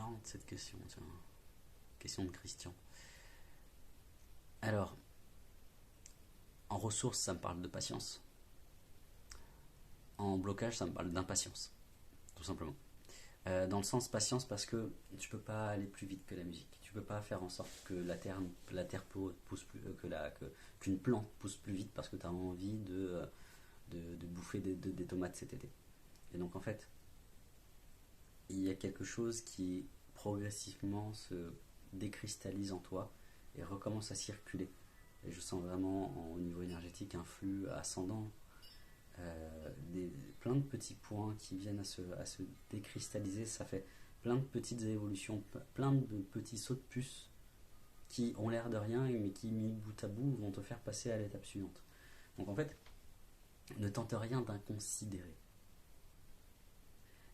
marrante cette question, tiens. Question de Christian. Alors, en ressources, ça me parle de patience. En blocage, ça me parle d'impatience, tout simplement. Dans le sens patience parce que tu peux pas aller plus vite que la musique. Tu peux pas faire en sorte que la terre pousse plus, qu'une plante pousse plus vite parce que tu as envie de bouffer des tomates cet été. Et donc en fait, il y a quelque chose qui progressivement se décristallise en toi et recommence à circuler. Et je sens vraiment au niveau énergétique un flux ascendant, plein de petits points qui viennent à se décristalliser. Ça fait plein de petites évolutions, plein de petits sauts de puce qui ont l'air de rien, mais qui, mis bout à bout, vont te faire passer à l'étape suivante. Donc en fait, ne tente rien d'inconsidéré.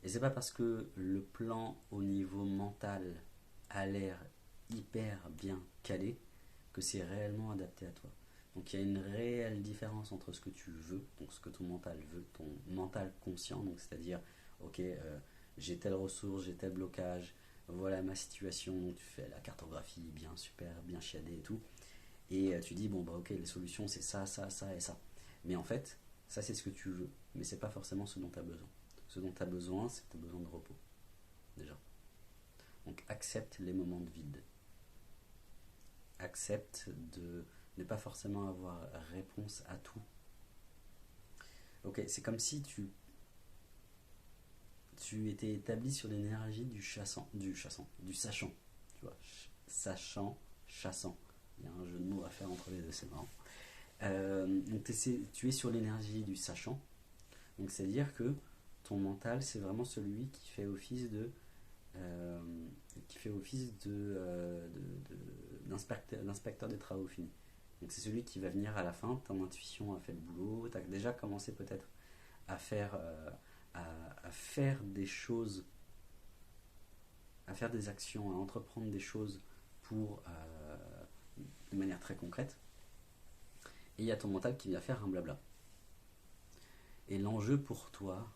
Et c'est pas parce que le plan au niveau mental a l'air hyper bien calé que c'est réellement adapté à toi. Donc il y a une réelle différence entre ce que tu veux, donc ce que ton mental veut, ton mental conscient, donc c'est-à-dire, ok, j'ai telle ressource, j'ai tel blocage, voilà ma situation, donc tu fais la cartographie bien super, bien chiadée et tout, et tu dis, bon bah ok, les solutions c'est ça, ça, ça et ça. Mais en fait, ça c'est ce que tu veux, mais c'est pas forcément ce dont tu as besoin. Ce dont tu as besoin, c'est que tu as besoin de repos, déjà. Donc accepte les moments de vide. Accepte de ne pas forcément avoir réponse à tout. Ok, c'est comme si tu étais établi sur l'énergie du sachant, tu vois, sachant, chassant. Il y a un jeu de mots à faire entre les deux, c'est marrant. Donc tu es sur l'énergie du sachant, donc c'est à dire que ton mental, c'est vraiment celui qui fait office euh, d'inspecteur des travaux finis. Donc c'est celui qui va venir à la fin, ton intuition a fait le boulot, tu as déjà commencé peut-être à faire, à faire des choses, à faire des actions, à entreprendre des choses pour, de manière très concrète. Et il y a ton mental qui vient faire un blabla. Et l'enjeu pour toi,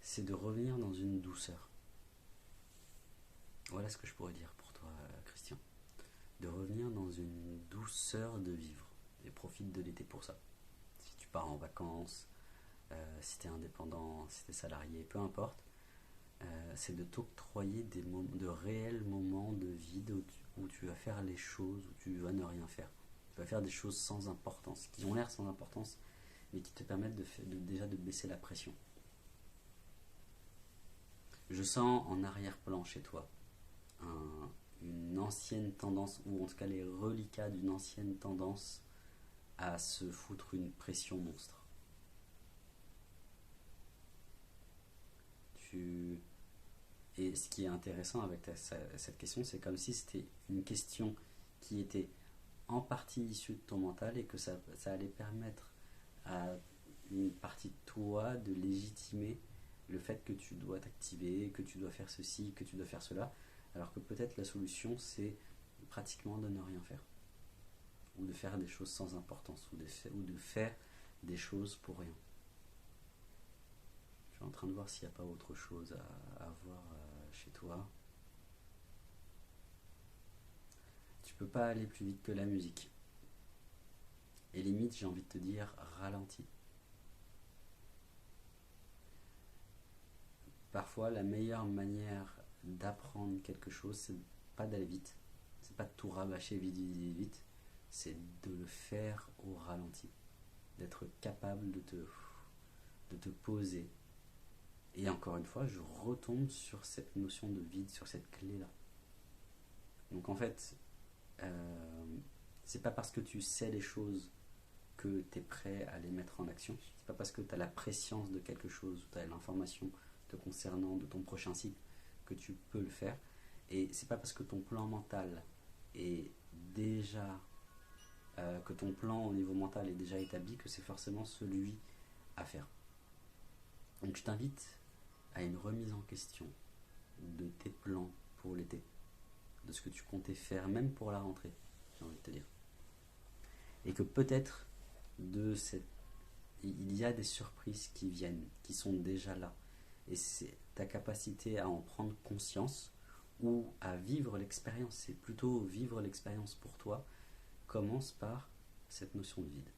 c'est de revenir dans une douceur. Voilà ce que je pourrais dire pour toi, Christian. De revenir dans une douceur de vivre. Et profite de l'été pour ça. Si tu pars en vacances, si tu es indépendant, si tu es salarié, peu importe, c'est de t'octroyer de réels moments de vide où tu vas faire les choses, où tu vas ne rien faire. Tu vas faire des choses sans importance, qui ont l'air sans importance, mais qui te permettent déjà de baisser la pression. Je sens en arrière-plan chez toi une ancienne tendance, ou en tout cas les reliquats d'une ancienne tendance à se foutre une pression monstre. Et ce qui est intéressant avec cette question, c'est comme si c'était une question qui était en partie issue de ton mental et que ça allait permettre à une partie de toi de légitimer le fait que tu dois t'activer, que tu dois faire ceci, que tu dois faire cela, alors que peut-être la solution c'est pratiquement de ne rien faire, ou de faire des choses sans importance, ou de faire des choses pour rien. Je suis en train de voir s'il n'y a pas autre chose à voir chez toi. Tu peux pas aller plus vite que la musique. Et limite, j'ai envie de te dire, ralentis. Parfois, la meilleure manière d'apprendre quelque chose, c'est pas d'aller vite. C'est pas de tout rabâcher vite, vite, vite. C'est de le faire au ralenti. D'être capable de te poser. Et encore une fois, je retombe sur cette notion de vide, sur cette clé-là. Donc en fait, c'est pas parce que tu sais les choses que tu es prêt à les mettre en action. C'est pas parce que tu as la préscience de quelque chose, ou tu as l'information te concernant de ton prochain cycle que tu peux le faire. Et c'est pas parce que ton plan mental est déjà que ton plan au niveau mental est déjà établi que c'est forcément celui à faire. Donc je t'invite à une remise en question de tes plans pour l'été, de ce que tu comptais faire même pour la rentrée, j'ai envie de te dire. Et que peut-être il y a des surprises qui viennent, qui sont déjà là. Et c'est ta capacité à en prendre conscience ou à vivre l'expérience. C'est plutôt vivre l'expérience pour toi commence par cette notion de vide.